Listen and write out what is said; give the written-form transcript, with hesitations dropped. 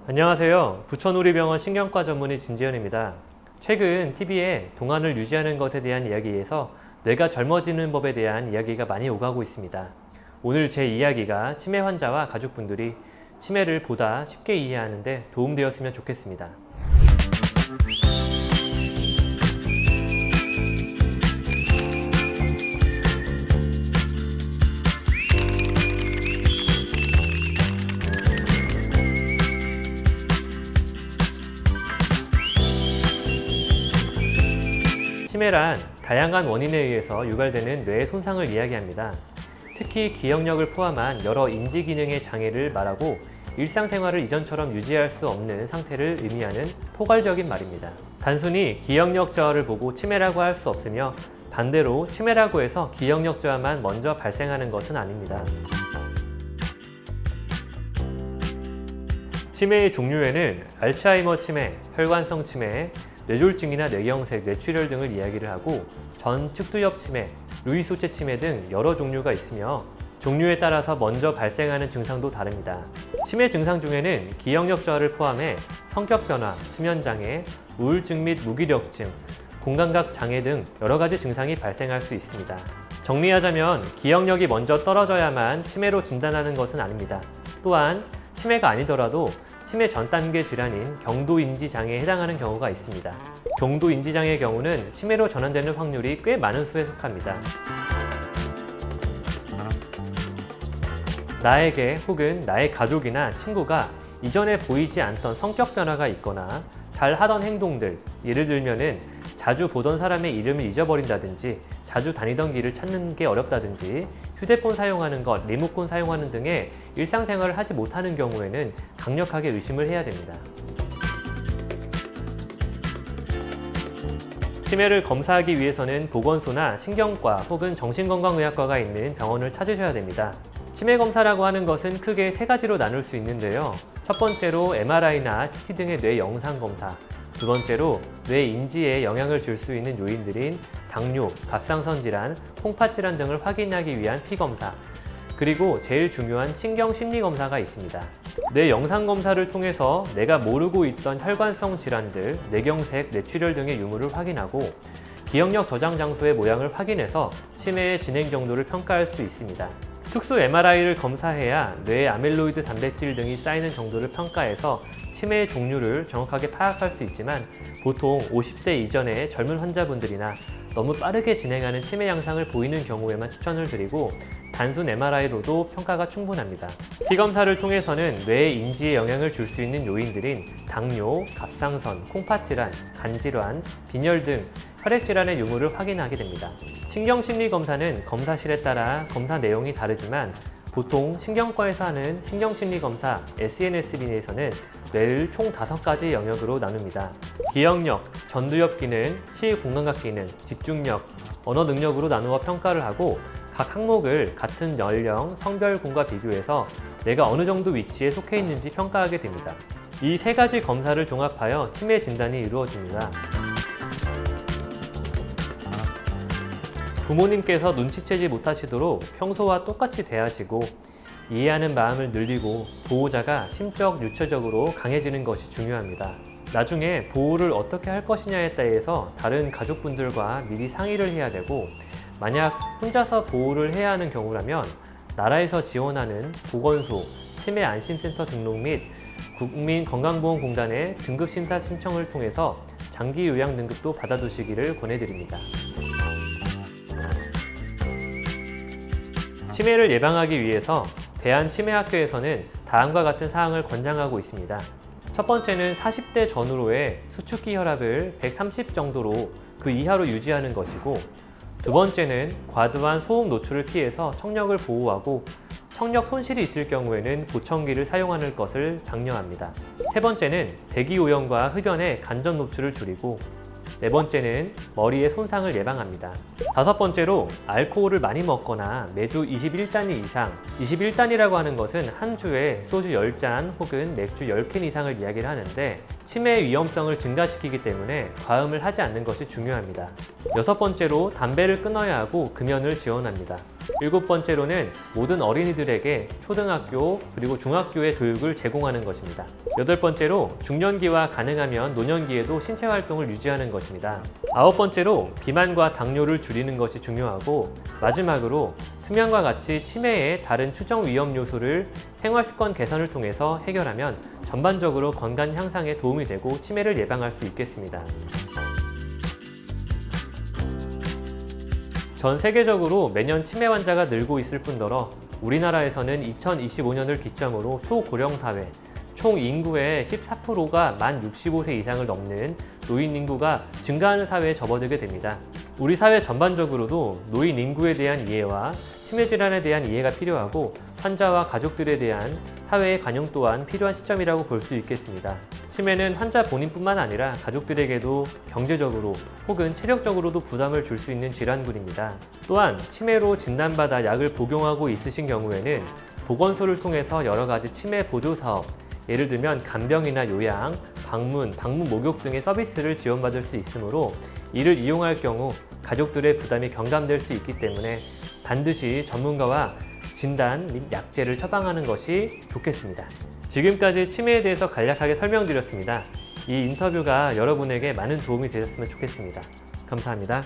안녕하세요. 부천우리병원 신경과 전문의 진지현입니다. 최근 TV에 동안을 유지하는 것에 대한 이야기에서 뇌가 젊어지는 법에 대한 이야기가 많이 오가고 있습니다. 오늘 제 이야기가 치매 환자와 가족분들이 치매를 보다 쉽게 이해하는 데 도움되었으면 좋겠습니다. 치매란 다양한 원인에 의해서 유발되는 뇌의 손상을 이야기합니다. 특히 기억력을 포함한 여러 인지 기능의 장애를 말하고 일상생활을 이전처럼 유지할 수 없는 상태를 의미하는 포괄적인 말입니다. 단순히 기억력 저하를 보고 치매라고 할 수 없으며 반대로 치매라고 해서 기억력 저하만 먼저 발생하는 것은 아닙니다. 치매의 종류에는 알츠하이머 치매, 혈관성 치매, 뇌졸중이나 뇌경색, 뇌출혈 등을 이야기를 하고 전측두엽 치매, 루이소체 치매 등 여러 종류가 있으며 종류에 따라서 먼저 발생하는 증상도 다릅니다. 치매 증상 중에는 기억력 저하를 포함해 성격 변화, 수면 장애, 우울증 및 무기력증, 공감각 장애 등 여러 가지 증상이 발생할 수 있습니다. 정리하자면 기억력이 먼저 떨어져야만 치매로 진단하는 것은 아닙니다. 또한 치매가 아니더라도 치매 전 단계 질환인 경도인지 장애에 해당하는 경우가 있습니다. 경도인지 장애의 경우는 치매로 전환되는 확률이 꽤 많은 수에 속합니다. 나에게 혹은 나의 가족이나 친구가 이전에 보이지 않던 성격 변화가 있거나 잘 하던 행동들, 예를 들면은 자주 보던 사람의 이름을 잊어버린다든지 자주 다니던 길을 찾는 게 어렵다든지 휴대폰 사용하는 것, 리모컨 사용하는 등의 일상생활을 하지 못하는 경우에는 강력하게 의심을 해야 됩니다. 치매를 검사하기 위해서는 보건소나 신경과 혹은 정신건강의학과가 있는 병원을 찾으셔야 됩니다. 치매 검사라고 하는 것은 크게 세 가지로 나눌 수 있는데요. 첫 번째로 MRI나 CT 등의 뇌 영상 검사, 두 번째로 뇌 인지에 영향을 줄 수 있는 요인들인 당뇨, 갑상선 질환, 콩팥 질환 등을 확인하기 위한 피검사, 그리고 제일 중요한 신경심리검사가 있습니다. 뇌 영상 검사를 통해서 내가 모르고 있던 혈관성 질환들, 뇌경색, 뇌출혈 등의 유무를 확인하고 기억력 저장 장소의 모양을 확인해서 치매의 진행 정도를 평가할 수 있습니다. 특수 MRI를 검사해야 뇌에 아밀로이드 단백질 등이 쌓이는 정도를 평가해서 치매의 종류를 정확하게 파악할 수 있지만 보통 50대 이전의 젊은 환자분들이나 너무 빠르게 진행하는 치매 양상을 보이는 경우에만 추천을 드리고 단순 MRI로도 평가가 충분합니다. 피검사를 통해서는 뇌의 인지에 영향을 줄 수 있는 요인들인 당뇨, 갑상선, 콩팥 질환, 간 질환, 빈혈 등 혈액 질환의 유무를 확인하게 됩니다. 신경심리검사는 검사실에 따라 검사 내용이 다르지만 보통 신경과에서 하는 신경심리검사 SNS에서는 뇌를 총 5가지 영역으로 나눕니다. 기억력, 전두엽 기능, 시공감각 기능, 집중력, 언어 능력으로 나누어 평가를 하고 각 항목을 같은 연령, 성별군과 비교해서 내가 어느 정도 위치에 속해 있는지 평가하게 됩니다. 이 세 가지 검사를 종합하여 치매 진단이 이루어집니다. 부모님께서 눈치채지 못하시도록 평소와 똑같이 대하시고 이해하는 마음을 늘리고 보호자가 심적, 유체적으로 강해지는 것이 중요합니다. 나중에 보호를 어떻게 할 것이냐에 따라서 다른 가족분들과 미리 상의를 해야 되고 만약 혼자서 보호를 해야 하는 경우라면 나라에서 지원하는 보건소, 치매 안심센터 등록 및 국민건강보험공단의 등급심사 신청을 통해서 장기 요양 등급도 받아두시기를 권해드립니다. 치매를 예방하기 위해서 대한치매학회에서는 다음과 같은 사항을 권장하고 있습니다. 첫 번째는 40대 전후로의 수축기 혈압을 130 정도로 그 이하로 유지하는 것이고 두 번째는 과도한 소음 노출을 피해서 청력을 보호하고 청력 손실이 있을 경우에는 보청기를 사용하는 것을 장려합니다. 세 번째는 대기오염과 흡연의 간접 노출을 줄이고 네 번째는 머리의 손상을 예방합니다. 다섯 번째로 알코올을 많이 먹거나 매주 21잔 이상, 21잔이라고 하는 것은 한 주에 소주 10잔 혹은 맥주 10캔 이상을 이야기를 하는데 치매의 위험성을 증가시키기 때문에 과음을 하지 않는 것이 중요합니다. 여섯 번째로 담배를 끊어야 하고 금연을 지원합니다. 7번째로는 모든 어린이들에게 초등학교 그리고 중학교의 교육을 제공하는 것입니다. 8번째로 중년기와 가능하면 노년기에도 신체 활동을 유지하는 것입니다. 9번째로 비만과 당뇨를 줄이는 것이 중요하고, 마지막으로 수면과 같이 치매의 다른 추정 위험 요소를 생활 습관 개선을 통해서 해결하면 전반적으로 건강 향상에 도움이 되고 치매를 예방할 수 있겠습니다. 전 세계적으로 매년 치매 환자가 늘고 있을 뿐더러 우리나라에서는 2025년을 기점으로 초고령 사회, 총 인구의 14%가 만 65세 이상을 넘는 노인 인구가 증가하는 사회에 접어들게 됩니다. 우리 사회 전반적으로도 노인 인구에 대한 이해와 치매 질환에 대한 이해가 필요하고, 환자와 가족들에 대한 사회의 관용 또한 필요한 시점이라고 볼 수 있겠습니다. 치매는 환자 본인뿐만 아니라 가족들에게도 경제적으로 혹은 체력적으로도 부담을 줄 수 있는 질환군입니다. 또한 치매로 진단받아 약을 복용하고 있으신 경우에는 보건소를 통해서 여러 가지 치매 보조 사업, 예를 들면 간병이나 요양, 방문 목욕 등의 서비스를 지원받을 수 있으므로 이를 이용할 경우 가족들의 부담이 경감될 수 있기 때문에 반드시 전문가와 진단 및 약제를 처방하는 것이 좋겠습니다. 지금까지 치매에 대해서 간략하게 설명드렸습니다. 이 인터뷰가 여러분에게 많은 도움이 되셨으면 좋겠습니다. 감사합니다.